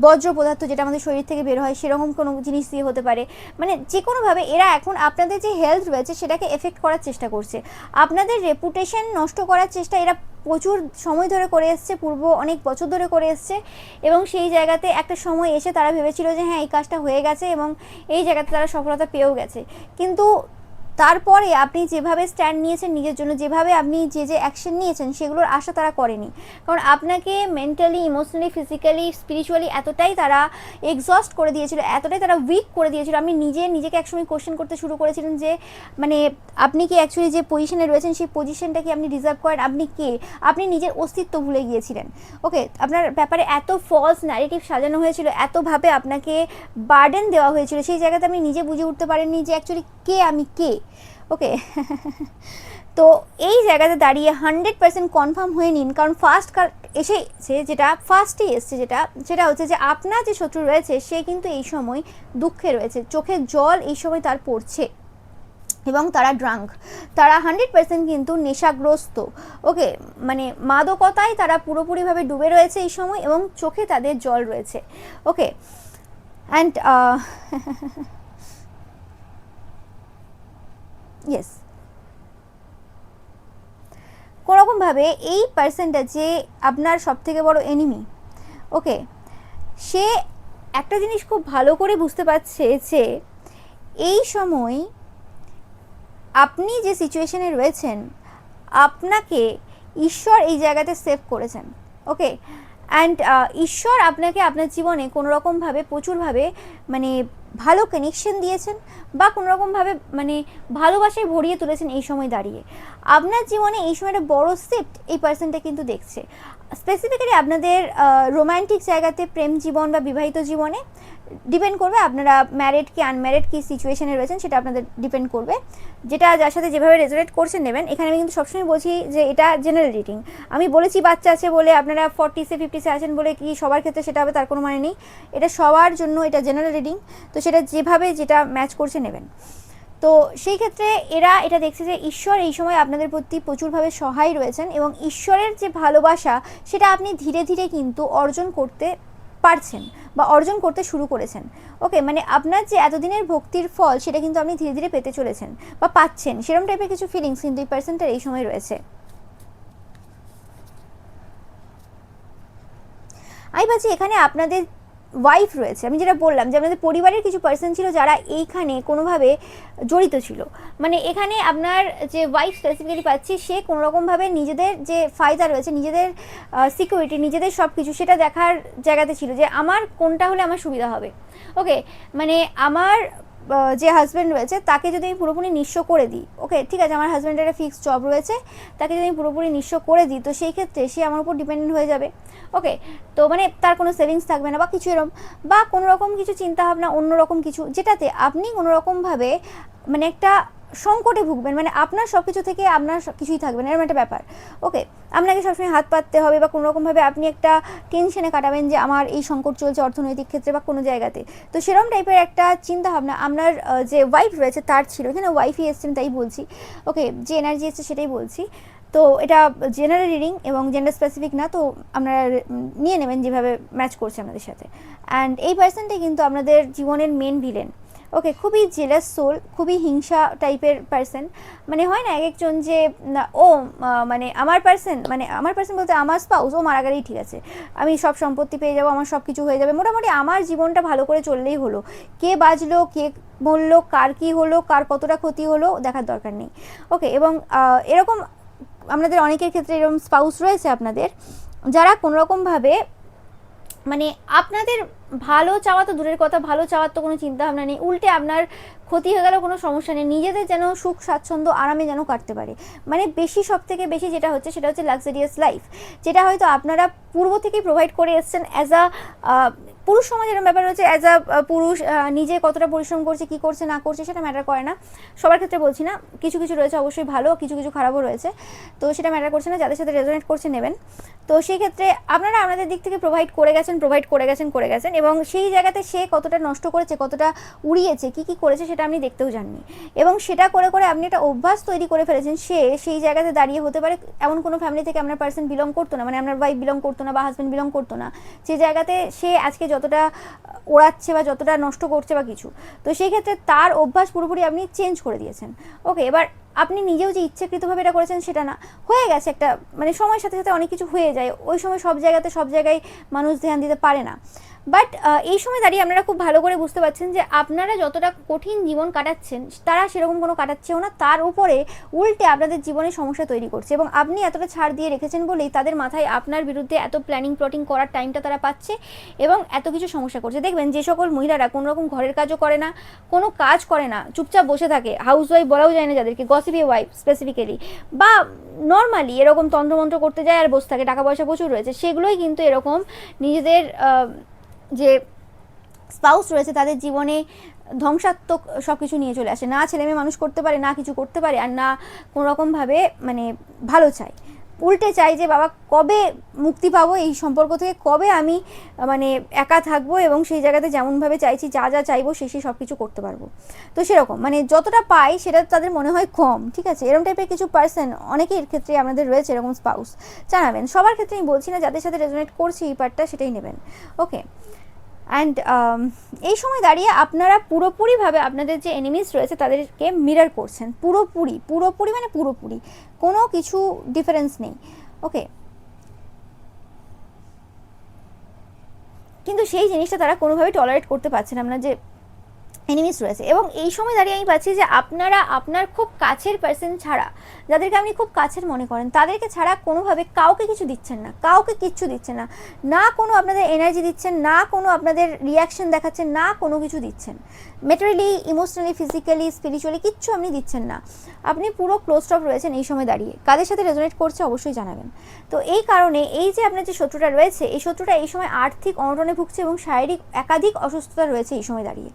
বজ্র পদার্থ যেটা আমাদের শরীর থেকে বের হয় সেরকম কোনো জিনিস দিয়ে হতে পারে, মানে যে কোনোভাবে এরা এখন আপনাদের যে হেলথ রয়েছে সেটাকে এফেক্ট করার চেষ্টা করছে, আপনাদের রেপুটেশন নষ্ট করার চেষ্টা এরা প্রচুর সময় ধরে করে এসছে, পূর্ব অনেক বছর ধরে করে এসছে। এবং সেই জায়গাতে একটা সময় এসে তারা ভেবেছিল যে হ্যাঁ এই কাজটা হয়ে গেছে এবং এই জায়গাতে তারা সফলতা পেয়েও গেছে, কিন্তু তারপরে আপনি যেভাবে স্ট্যান্ড নিয়েছেন নিজের জন্য, যেভাবে আপনি যে অ্যাকশন নিয়েছেন সেগুলোর আশা তারা করেনি। কারণ আপনাকে মেন্টালি, ইমোশনালি, ফিজিক্যালি, স্পিরিচুয়ালি এতটাই তারা এক্সস্ট করে দিয়েছিল, এতটাই তারা উইক করে দিয়েছিল, আপনি নিজেকে একসময় কোশ্চেন করতে শুরু করেছিলেন যে মানে আপনি কি অ্যাকচুয়ালি যে পজিশনে রয়েছেন সেই পজিশনটা কি আপনি ডিজার্ভ করেন, আপনি কে, আপনি নিজের অস্তিত্ব ভুলে গিয়েছিলেন। ওকে, আপনার ব্যাপারে এত ফলস ন্যারেটিভ সাজানো হয়েছিল, এতভাবে আপনাকে বার্ডেন দেওয়া হয়েছিল, সেই জায়গাতে আপনি নিজে বুঝে উঠতে পারেননি যে অ্যাকচুয়ালি কে আমি কে। ওকে, তো এই জায়গাতে দাঁড়িয়ে 100% কনফার্ম হয়ে নিন, কারণ ফার্স্ট কার্ড এসেছে, যেটা ফার্স্টেই এসছে সেটা হচ্ছে যে আপনার যে শত্রু রয়েছে সে কিন্তু এই সময় দুঃখে রয়েছে, চোখের জল এই সময় তার পড়ছে এবং তারা ড্রাঙ্ক, তারা 100% কিন্তু নেশাগ্রস্ত। ওকে, মানে মাদকতায় তারা পুরোপুরিভাবে ডুবে রয়েছে এই সময় এবং চোখে তাদের জল রয়েছে। ওকে, অ্যান্ড ইয়েস, কোনোরকমভাবে এই পার্সনটা যে আপনার সবথেকে বড় এনিমি, ওকে, সে একটা জিনিস খুব ভালো করে বুঝতে পারছে যে এই সময় আপনি যে সিচুয়েশনে রয়েছেন আপনাকে ঈশ্বর এই জায়গাতে সেভ করেছেন। ওকে, অ্যান্ড ঈশ্বর আপনাকে আপনার জীবনে কোনোরকমভাবে প্রচুরভাবে মানে ভালো কানেকশন দিয়েছেন বা কোনোরকমভাবে মানে ভালোবাসায় ভরিয়ে তুলেছেন এই সময় দাঁড়িয়ে। আপনার জীবনে এই সময়টা বড় শিফট এই পার্সনটা কিন্তু দেখছে। স্পেসিফিক্যালি আপনাদের রোম্যান্টিক জায়গাতে, প্রেম জীবন বা বিবাহিত জীবনে ডিপেন্ড করবে আপনারা ম্যারিড কি আনম্যারিড কি সিচুয়েশনে রয়েছেন, সেটা আপনাদের ডিপেন্ড করবে। যেটা যার সাথে যেভাবে রেজোনেট করছেন নেবেন। এখানে আমি কিন্তু সবসময় বলছি যে এটা জেনারেল রিডিং। আমি বলেছি বাচ্চা আছে বলে আপনারা 40 50 আছেন বলে কি সবার ক্ষেত্রে সেটা হবে তার কোনো মানে নেই। এটা সবার জন্য, এটা জেনারেল রিডিং। তো সেটা যেভাবে যেটা ম্যাচ করছে নেবেন। তো সেই ক্ষেত্রে এরা এটা দেখছে যে ঈশ্বর এই সময় আপনাদের প্রতি প্রচুরভাবে সহায় রয়েছেন এবং ঈশ্বরের যে ভালোবাসা সেটা আপনি ধীরে ধীরে কিন্তু অর্জন করতে পারছেন বা অর্জন করতে শুরু করেছেন। ওকে, মানে আপনার যে এতদিনের ভক্তির ফল সেটা কিন্তু আপনি ধীরে ধীরে পেতে চলেছেন বা পাচ্ছেন, সেরকম টাইপের কিছু ফিলিংস কিন্তু এই পার্সনটার এই সময় রয়েছে। আমি ভাবছি এখানে আপনাদের ওয়াইফ রয়েছে। আমি যেটা বললাম যে আপনাদের পরিবারের কিছু পার্সন ছিল যারা এইখানে কোনোভাবে জড়িত ছিল। মানে এখানে আপনার যে ওয়াইফ স্পেসিফিক্যালি পাচ্ছি, সে কোনোরকমভাবে নিজেদের যে ফায়দা রয়েছে, নিজেদের সিকিউরিটি, নিজেদের সব কিছু সেটা দেখার জায়গাতে ছিল যে আমার কোনটা হলে আমার সুবিধা হবে। ওকে, মানে আমার যে হাজব্যান্ড রয়েছে তাকে যদি আমি পুরোপুরি নিঃস্ব করে দিই, ওকে ঠিক আছে, আমার হাজব্যান্ডের একটা ফিক্সড জব রয়েছে, তাকে যদি আমি পুরোপুরি নিঃস্ব করে দিই তো সেই ক্ষেত্রে সে আমার উপর ডিপেন্ডেন্ট হয়ে যাবে। ওকে, তো মানে তার কোনো সেভিংস থাকবে না বা কিছু এরকম, বা কোনো রকম কিছু চিন্তাভাবনা অন্যরকম কিছু, যেটাতে আপনি কোনো রকমভাবে মানে একটা সংকটে ভুগবেন। মানে আপনার সব কিছু থেকে আপনার কিছুই থাকবে না, এরকম একটা ব্যাপার। ওকে, আপনাকে সবসময় হাত পাততে হবে বা কোনো রকমভাবে আপনি একটা টেনশনে কাটাবেন যে আমার এই সংকট চলছে অর্থনৈতিক ক্ষেত্রে বা কোনো জায়গাতে। তো সেরকম টাইপের একটা চিন্তাভাবনা আপনার যে ওয়াইফ রয়েছে তার ছিল। এখানে ওয়াইফই এসছেন তাই বলছি। ওকে, যে এনার্জি এসছে সেটাই বলছি। তো এটা জেনারেল রিডিং এবং জেন্ডার স্পেসিফিক না, তো আপনারা নিয়ে নেবেন যেভাবে ম্যাচ করছে আপনাদের সাথে। অ্যান্ড এই পার্সনটাই কিন্তু আপনাদের জীবনের মেন ভিলেন। ওকে, খুবই জেলাস সোল, খুবই হিংসা টাইপের পার্সন। মানে হয় না এক একজন যে ও মানে আমার পার্সন বলতে আমার স্পাউস ও মারা গেলেই ঠিক আছে, আমি সব সম্পত্তি পেয়ে যাবো, আমার সব কিছু হয়ে যাবে, মোটামুটি আমার জীবনটা ভালো করে চললেই হলো, কে বাঁচলো কে মরলো, কার কী হলো, কার কতটা ক্ষতি হলো দেখার দরকার নেই। ওকে, এবং এরকম আপনাদের অনেকের ক্ষেত্রে এরকম স্পাউস রয়েছে আপনাদের যারা কোনোরকমভাবে মানে আপনাদের ভালো চাওয়া তো দূরের কথা, ভালো চাওয়ার তো কোনো চিন্তা ভাবনা নেই, উল্টে আপনার ক্ষতি হয়ে গেলেও কোনো সমস্যা নেই, নিজেদের যেন সুখ স্বাচ্ছন্দ্য আরামে যেন কাটতে পারে। মানে বেশি, সব থেকে বেশি যেটা হচ্ছে সেটা হচ্ছে লাক্সারিয়াস লাইফ, যেটা হয়তো আপনারা পূর্ব থেকেই প্রোভাইড করে এসছেন অ্যাজ আ পুরুষ সমাজের এরকম ব্যাপার হচ্ছে অ্যাজ আ পুরুষ নিজে কতটা পরিশ্রম করছে কী করছে না করছে সেটা ম্যাটার করে না। সবার ক্ষেত্রে বলছি না, কিছু কিছু রয়েছে অবশ্যই ভালো, কিছু কিছু খারাপও রয়েছে, তো সেটা ম্যাটার করছে না, যাদের সাথে রেজোনেট করছে নেবেন। তো সেই ক্ষেত্রে আপনারা আপনাদের দিক থেকে প্রোভাইড করে গেছেন এবং সেই জায়গাতে সে কতটা নষ্ট করেছে, কতটা উড়িয়েছে, কী কী করেছে সেটা আপনি দেখতেও জাননি, এবং সেটা করে করে আপনি একটা অভ্যাস তৈরি করে ফেলেছেন। সে সেই জায়গাতে দাঁড়িয়ে হতে পারে এমন কোনো ফ্যামিলি থেকে আপনার পার্সন বিলং করতো না, মানে আপনার ওয়াইফ বিলং করতো না বা হাজব্যান্ড বিলং করতো না, সেই জায়গাতে সে আজকে যতটা ওড়াচ্ছে বা যতটা নষ্ট করছে বা কিছু, তো সেই ক্ষেত্রে তার অভ্যাস পুরোপুরি আপনি চেঞ্জ করে দিয়েছেন। ওকে, এবার আপনি নিজেও যে ইচ্ছাকৃতভাবে এটা করেছেন সেটা না, হয়ে গেছে একটা, মানে সময়ের সাথে সাথে অনেক কিছু হয়ে যায়, ওই সময় সব জায়গায় মানুষ ধ্যান দিতে পারে না। বাট এই সময় দাঁড়িয়ে আপনারা খুব ভালো করে বুঝতে পারছেন যে আপনারা যতটা কঠিন জীবন কাটাচ্ছেন তারা সেরকম কোনো কাটাচ্ছেও না, তার উপরে উল্টে আপনাদের জীবনে সমস্যা তৈরি করছে, এবং আপনি এতটা ছাড় দিয়ে রেখেছেন বলেই তাদের মাথায় আপনার বিরুদ্ধে এত প্ল্যানিং প্লটিং করার টাইমটা তারা পাচ্ছে এবং এত কিছু সমস্যা করছে। দেখবেন যে সকল মহিলারা কোনো রকম ঘরের কাজও করে না, কোনো কাজ করে না, চুপচাপ বসে থাকে, হাউস ওয়াইফ বলাও যায় না যাদেরকে, গসিপি ওয়াইফ স্পেসিফিক্যালি, বা নর্মালি এরকম তন্ত্রমন্ত্র করতে যায় আর বসে থাকে, টাকা পয়সা প্রচুর রয়েছে, সেগুলোই কিন্তু এরকম নিজেদের যে স্পাউস রয়েছে তাদের জীবনে ধ্বংসাত্মক সব কিছু নিয়ে চলে আসে, না ছেলে মেয়ে মানুষ করতে পারে, না কিছু করতে পারে, আর না কোনোরকমভাবে মানে ভালো চায়, উল্টে চাই যে বাবা কবে মুক্তি পাবো এই সম্পর্ক থেকে, কবে আমি মানে একা থাকবো এবং সেই জায়গাতে যেমনভাবে চাইছি যা যা চাইবো সেই সব কিছু করতে পারবো। তো সেরকম মানে যতটা পাই সেটা তাদের মনে হয় কম, ঠিক আছে, এরকম টাইপের কিছু পার্সন অনেকের ক্ষেত্রে আমাদের রয়েছে এরকম স্পাউস, জানাবেন। সবার ক্ষেত্রে আমি বলছি না, যাদের সাথে রেজোনেট করছি এই পার্টটা সেটাই নেবেন। ওকে, অ্যান্ড এই সময় দাঁড়িয়ে আপনারা পুরোপুরিভাবে আপনাদের যে এনিমিস রয়েছে তাদেরকে মিরর করছেন, পুরোপুরি মানে পুরোপুরি, কোনো কিছু ডিফারেন্স নেই। ওকে, কিন্তু সেই জিনিসটা তারা কোনোভাবে টলারেট করতে পারছে না, আপনার যে এনিমিস রয়েছে। এবং এই সময় দাঁড়িয়ে আমি পাচ্ছি যে আপনারা আপনার খুব কাছের পার্সন ছাড়া, যাদেরকে আপনি খুব কাছের মনে করেন, তাদেরকে ছাড়া কোনোভাবে কাউকে কিছু দিচ্ছেন না, কাউকে কিচ্ছু দিচ্ছেন না, না কোনো আপনাদের এনার্জি দিচ্ছেন, না কোনো আপনাদের রিয়াকশন দেখাচ্ছেন, না কোনো কিছু দিচ্ছেন, মেটেরিয়ালি, ইমোশনালি, ফিজিক্যালি, স্পিরিচুয়ালি কিচ্ছু আপনি দিচ্ছেন না। আপনি পুরো ক্লোজ অফ রয়েছেন এই সময় দাঁড়িয়ে। কাদের সাথে রেজোনেট করছে অবশ্যই জানাবেন। তো এই কারণে এই যে আপনার যে শত্রুটা রয়েছে, এই শত্রুটা এই সময় আর্থিক অনটনে ভুগছে এবং শারীরিক একাধিক অসুস্থতা রয়েছে এই সময় দাঁড়িয়ে।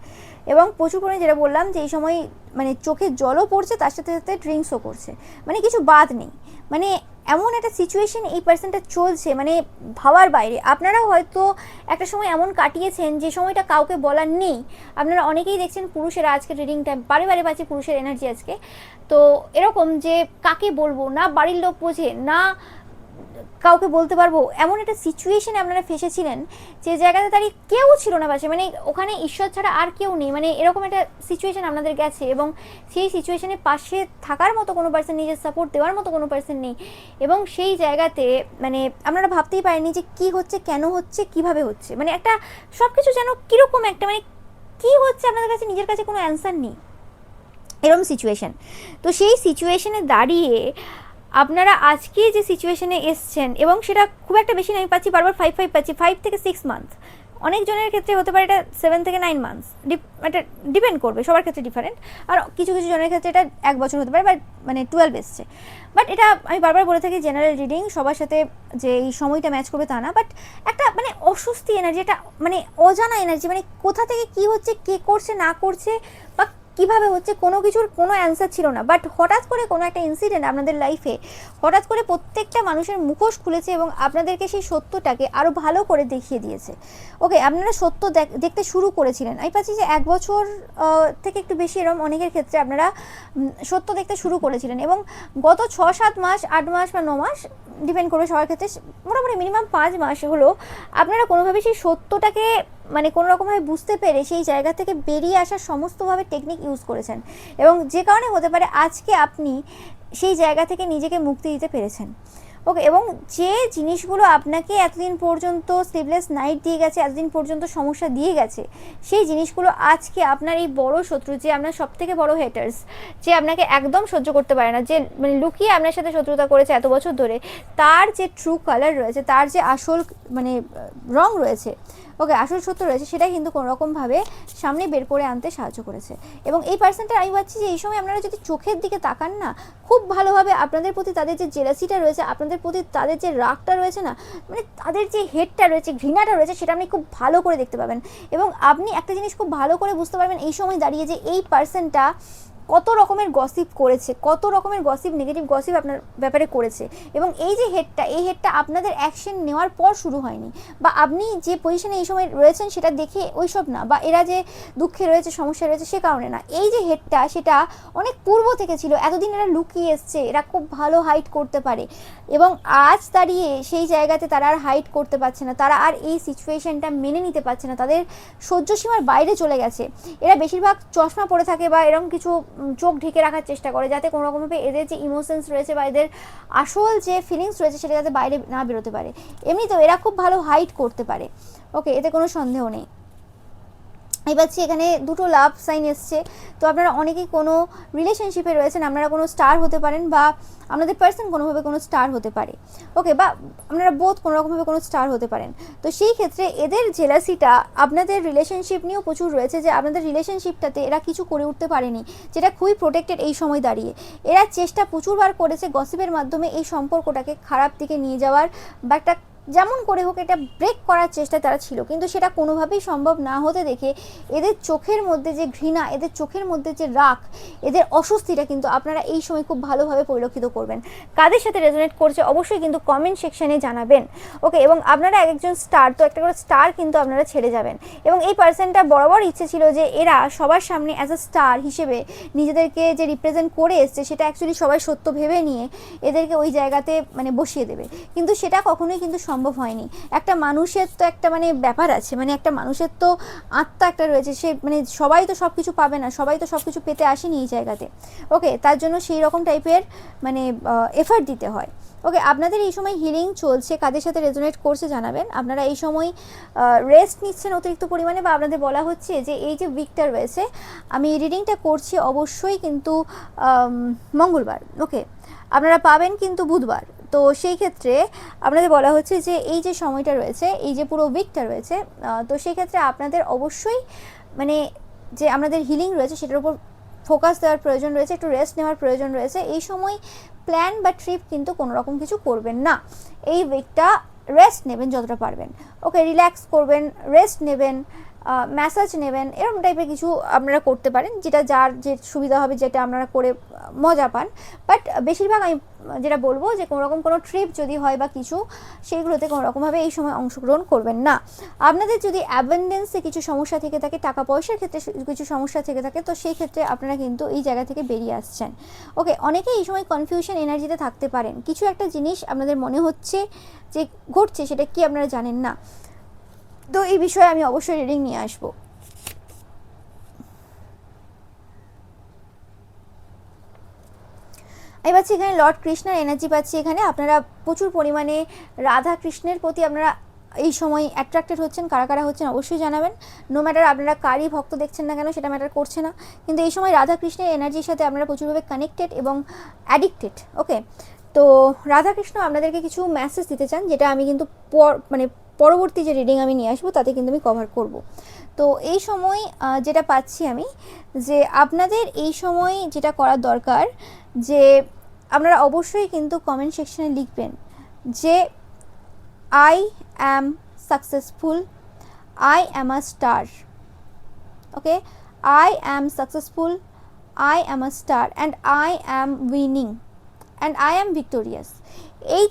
এবং প্রচুর পরিমাণে যেটা বললাম যে এই সময় মানে চোখে জলও পড়ছে, তার সাথে সাথে ড্রিঙ্কসও করছে, মানে কিছু বাদ নেই। মানে এমন একটা সিচুয়েশন এই পার্সনটা চলছে, মানে ভাবার বাইরে। আপনারাও হয়তো একটা সময় এমন কাটিয়েছেন যে সময়টা কাউকে বলার নেই। আপনারা অনেকেই দেখছেন পুরুষেরা, আজকে রিডিংটা বারে বারে পাচ্ছে পুরুষের এনার্জি আজকে। তো এরকম যে কাকে বলবো, না বাড়ির লোক বোঝে, না কাউকে বলতে পারবো, এমন একটা সিচুয়েশনে আপনারা ফেসেছিলেন যে জায়গাতে তারই কেউ ছিল না পাশে, মানে ওখানে ঈশ্বর ছাড়া আর কেউ নেই, মানে এরকম একটা সিচুয়েশন আপনাদের গেছে। এবং সেই সিচুয়েশনে পাশে থাকার মতো কোনো পার্সন, নিজের সাপোর্ট দেওয়ার মতো কোনো পার্সন নেই। এবং সেই জায়গাতে মানে আপনারা ভাবতেই পারেননি যে কী হচ্ছে, কেন হচ্ছে, কিভাবে হচ্ছে, মানে একটা সব কিছু যেন কীরকম একটা, মানে কী হচ্ছে আপনাদের কাছে নিজের কাছে কোনো অ্যান্সার নেই, এরকম সিচুয়েশন। তো সেই সিচুয়েশনে দাঁড়িয়ে আপনারা আজকে যে সিচুয়েশনে এসছেন, এবং সেটা খুব একটা বেশি আমি পাচ্ছি বারবার 5 পাচ্ছি, 5 থেকে 6 মান্থ, অনেকজনের ক্ষেত্রে হতে পারে এটা 7 থেকে 9 মান্থস, এটা ডিপেন্ড করবে, সবার ক্ষেত্রে ডিফারেন্ট। আর কিছু কিছু জনের ক্ষেত্রে এটা 1 বছর হতে পারে, বা মানে 12 এসছে। বাট এটা আমি বারবার বলে থাকি, জেনারেল রিডিং সবার সাথে যে এই সময়টা ম্যাচ করবে তা না। বাট একটা মানে অস্বস্তি এনার্জি, এটা মানে অজানা এনার্জি, মানে কোথা থেকে কি হচ্ছে, কে করছে না করছে, বা কীভাবে হচ্ছে, কোনো কিছুর কোনো অ্যান্সার ছিল না। বাট হঠাৎ করে কোনো একটা ইনসিডেন্ট আপনাদের লাইফে হঠাৎ করে প্রত্যেকটা মানুষের মুখোশ খুলেছে এবং আপনাদেরকে সেই সত্যটাকে আরও ভালো করে দেখিয়ে দিয়েছে। ওকে, আপনারা সত্য দেখতে শুরু করেছিলেন। আমি পাচ্ছি যে 1 বছর থেকে একটু বেশি, এরকম অনেকের ক্ষেত্রে আপনারা সত্য দেখতে শুরু করেছিলেন। এবং গত 6-7 মাস, 8 মাস বা 9 মাস, ডিপেন্ড করবে সবার ক্ষেত্রে, মোটামুটি মিনিমাম 5 মাস হলো আপনারা কোনোভাবে সেই সত্যটাকে মানে কোনো রকমভাবে বুঝতে পেরে সেই জায়গা থেকে বেরিয়ে আসার সমস্তভাবে টেকনিক ইউজ করেছেন। এবং যে কারণে হতে পারে আজকে আপনি সেই জায়গা থেকে নিজেকে মুক্তি দিতে পেরেছেন। ওকে, এবং যে জিনিসগুলো আপনাকে এতদিন পর্যন্ত স্লিভলেস নাইট দিয়ে গেছে, এতদিন পর্যন্ত সমস্যা দিয়ে গেছে, সেই জিনিসগুলো আজকে আপনার এই বড় শত্রু, যে আপনার সবথেকে বড় হেটার্স, যে আপনাকে একদম সহ্য করতে পারে না, যে মানে লুকিয়ে আপনার সাথে শত্রুতা করেছে এত বছর ধরে, তার যে ট্রু কালার রয়েছে, তার যে আসল মানে রং রয়েছে, ওকে, আসল সত্য রয়েছে, সেটা কিন্তু কোনো রকমভাবে সামনে বের করে আনতে সাহায্য করেছে। এবং এই পার্সনটা আমি ভাবছি যে এই সময় আপনারা যদি চোখের দিকে তাকান না, খুব ভালোভাবে আপনাদের প্রতি তাদের যে জেলাসিটা রয়েছে, আপনাদের প্রতি তাদের যে রাগটা রয়েছে না, মানে তাদের যে হেটটা রয়েছে, ঘৃণাটা রয়েছে, সেটা আপনি খুব ভালো করে দেখতে পাবেন। এবং আপনি একটা জিনিস খুব ভালো করে বুঝতে পারবেন এই সময় দাঁড়িয়ে, যে এই পার্সনটা কত রকমের গসিপ করেছে, কত রকমের গসিপ, নেগেটিভ গসিপ আপনার ব্যাপারে করেছে। এবং এই যে হেডটা, এই হেডটা আপনাদের অ্যাকশন নেওয়ার পর শুরু হয়নি, বা আপনি যে পজিশনে এই সময় রয়েছেন সেটা দেখে ওইসব না, বা এরা যে দুঃখে রয়েছে, সমস্যা রয়েছে সে কারণে না। এই যে হেডটা, সেটা অনেক পূর্ব থেকে ছিল, এতদিন এরা লুকিয়ে এসছে, এরা খুব ভালো হাইড করতে পারে। এবং আজ দাঁড়িয়ে সেই জায়গাতে তারা আর হাইড করতে পারছে না, তারা আর এই সিচুয়েশনটা মেনে নিতে পারছে না, তাদের সহ্য সীমার বাইরে চলে গেছে। এরা বেশিরভাগ চশমা পরে থাকে, বা এরকম কিছু চোখ ঢেকে রাখার চেষ্টা করে, যাতে কোনো রকমভাবে এদের যে ইমোশনস রয়েছে বা এদের আসল যে ফিলিংস রয়েছে সেটা যাতে বাইরে না বেরোতে পারে। এমনিতেও এরা খুব ভালো হাইড করতে পারে, ওকে, এতে কোনো সন্দেহ নেই। এই পাচ্ছি এখানে দুটো লাভ সাইন এসছে। তো আপনারা অনেকেই কোনো রিলেশনশিপে রয়েছেন, আপনারা কোনো স্টার হতে পারেন, বা আপনাদের পার্সন কোনোভাবে কোনো স্টার হতে পারে, ওকে, বা আপনারা বোধ কোনো রকমভাবে কোনো স্টার হতে পারেন। তো সেই ক্ষেত্রে এদের জেলাসিটা আপনাদের রিলেশনশিপ নিয়েও প্রচুর রয়েছে, যে আপনাদের রিলেশনশিপটাতে এরা কিছু করে উঠতে পারেনি, যেটা খুবই প্রোটেক্টেড এই সময় দাঁড়িয়ে। এরা চেষ্টা প্রচুরবার করেছে গসিপের মাধ্যমে এই সম্পর্কটাকে খারাপ দিকে নিয়ে যাওয়ার, বা একটা যেমন করে হোক এটা ব্রেক করার চেষ্টায় তারা ছিল, কিন্তু সেটা কোনোভাবেই সম্ভব না হতে দেখে এদের চোখের মধ্যে যে ঘৃণা, এদের চোখের মধ্যে যে রাগ, এদের অস্বস্তিটা কিন্তু আপনারা এই সময় খুব ভালোভাবে পরিলক্ষিত করবেন। কাদের সাথে রেজোনেট করছে অবশ্যই কিন্তু কমেন্ট সেকশনে জানাবেন, ওকে। এবং আপনারা একজন স্টার, তো একটা করে স্টার কিন্তু আপনারা ছেড়ে যাবেন। এবং এই পার্সনটা বরাবর ইচ্ছে ছিল যে এরা সবার সামনে অ্যাজ আ স্টার হিসেবে নিজেদেরকে যে রিপ্রেজেন্ট করে এসছে, সেটা অ্যাকচুয়ালি সবাই সত্য ভেবে নিয়ে এদেরকে ওই জায়গাতে মানে বসিয়ে দেবে, কিন্তু সেটা কখনোই কিন্তু সম্ভব হয়নি। একটা মানুষের তো একটা মানে ব্যাপার আছে, মানে একটা মানুষের তো আত্মা একটা রয়েছে, সে মানে সবাই তো সব কিছু পাবে না, সবাই তো সব কিছু পেতে আসেনি এই জায়গাতে। ওকে, তার জন্য সেই রকম টাইপের মানে এফার্ট দিতে হয়। ওকে, আপনাদের এই সময় হিলিং চলছে, কাদের সাথে রেজোনেট করছে জানাবেন। আপনারা এই সময় রেস্ট নিচ্ছেন অতিরিক্ত পরিমাণে, বা আপনাদের বলা হচ্ছে যে এই যে উইকটা রয়েছে আমি রিডিংটা করছি অবশ্যই কিন্তু মঙ্গলবার। ওকে, আপনারা পাবেন কিন্তু বুধবার। তো সেই ক্ষেত্রে আপনাদের বলা হচ্ছে যে এই যে সময়টা রয়েছে, এই যে পুরো উইকটা রয়েছে, তো সেই ক্ষেত্রে আপনাদের অবশ্যই মানে যে আপনাদের হিলিং রয়েছে সেটার উপর ফোকাস দেওয়ার প্রয়োজন রয়েছে, একটু রেস্ট নেওয়ার প্রয়োজন রয়েছে। এই সময় প্ল্যান বা ট্রিপ কিন্তু কোনো রকম কিছু করবেন না। এই উইকটা রেস্ট নেবেন যতটা পারবেন। ওকে, রিল্যাক্স করবেন, রেস্ট নেবেন, ম্যাসাজ নেবেন, এরকম টাইপের কিছু আপনারা করতে পারেন, যেটা যার যে সুবিধা হবে, যেটা আপনারা করে মজা পান। বাট বেশিরভাগ আমি যেটা বলবো যে কোনোরকম কোনো ট্রিপ যদি হয় বা কিছু, সেইগুলোতে কোনোরকমভাবে এই সময় অংশগ্রহণ করবেন না। আপনাদের যদি অ্যাবেন্ডেন্সে কিছু সমস্যা থেকে থাকে, টাকা পয়সার ক্ষেত্রে কিছু সমস্যা থেকে থাকে, তো সেই ক্ষেত্রে আপনারা কিন্তু এই জায়গা থেকে বেরিয়ে আসছেন। ওকে, অনেকে এই সময় কনফিউশন এনার্জিতে থাকতে পারেন, কিছু একটা জিনিস আপনাদের মনে হচ্ছে যে ঘটছে, সেটা কি আপনারা জানেন না। তো এই বিষয়ে আমি অবশ্যই রিডিং নিয়ে আসবো। আমি পাচ্ছি এখানে লর্ড কৃষ্ণের এনার্জি পাচ্ছি। এখানে আপনারা প্রচুর পরিমাণে রাধা কৃষ্ণের প্রতি আপনারা এই সময় অ্যাট্রাক্টেড হচ্ছেন। কারা কারা হচ্ছেন অবশ্যই জানাবেন। নো ম্যাটার আপনারা কারই ভক্ত দেখছেন না কেন, সেটা ম্যাটার করছে না, কিন্তু এই সময় রাধা কৃষ্ণের এনার্জির সাথে আপনারা প্রচুরভাবে কানেক্টেড এবং অ্যাডিক্টেড। ওকে, তো রাধাকৃষ্ণ আপনাদেরকে কিছু মেসেজ দিতে চান, যেটা আমি কিন্তু মানে পরবর্তী যে রিডিং আমি নিয়ে আসবো তাতে কিন্তু আমি কভার করব। তো এই সময় যেটা পাচ্ছি আমি, যে আপনাদের এই সময় যেটা করার দরকার, যে আপনারা অবশ্যই কিন্তু কমেন্ট সেকশনে লিখবেন যে I am successful, I am a star. Okay, I am successful, I am a star, and I am winning, and I am victorious. এই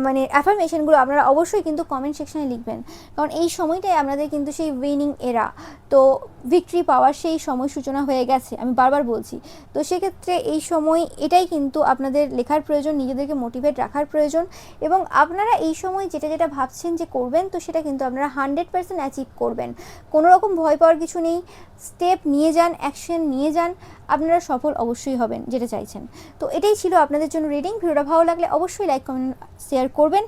মানে অ্যাফার্মেশনগুলো আপনারা অবশ্যই কিন্তু কমেন্ট সেকশনে লিখবেন, কারণ এই সময়টাই আপনাদের কিন্তু সেই উইনিং এরা, তো ভিক্টরি পাওয়ার সেই সময় সূচনা হয়ে গেছে, আমি বারবার বলছি। তো সেক্ষেত্রে এই সময় এটাই কিন্তু আপনাদের লেখার প্রয়োজন, নিজেদেরকে মোটিভেট রাখার প্রয়োজন, এবং আপনারা এই সময় যেটা যেটা ভাবছেন যে করবেন, তো সেটা কিন্তু আপনারা 100% অ্যাচিভ করবেন। কোনো রকম ভয় পাওয়ার কিছু নেই, স্টেপ নিয়ে যান, অ্যাকশন নিয়ে যান, আপনারা সফল অবশ্যই হবেন যেটা চাইছেন। তো এটাই ছিল আপনাদের জন্য রিডিং। ভিডিওটা ভালো লাগলে অবশ্যই লাইক কমেন্ট শেয়ার করবেন,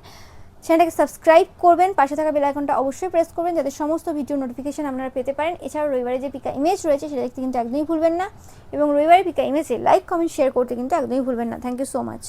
চ্যানেলটাকে সাবস্ক্রাইব করবেন, পাশে থাকা বেল আইকনটা অবশ্যই প্রেস করবেন, যাতে সমস্ত ভিডিও নোটিফিকেশন আপনারা পেতে পারেন। এছাড়াও রবিবারে যে পিকা ইমেজ রয়েছে সেটা দেখতে কিন্তু একদমই ভুলবেন না, এবং রবিবারের পিকা ইমেজে লাইক কমেন্ট শেয়ার করতে কিন্তু একদমই ভুলবেন না। Thank you so much.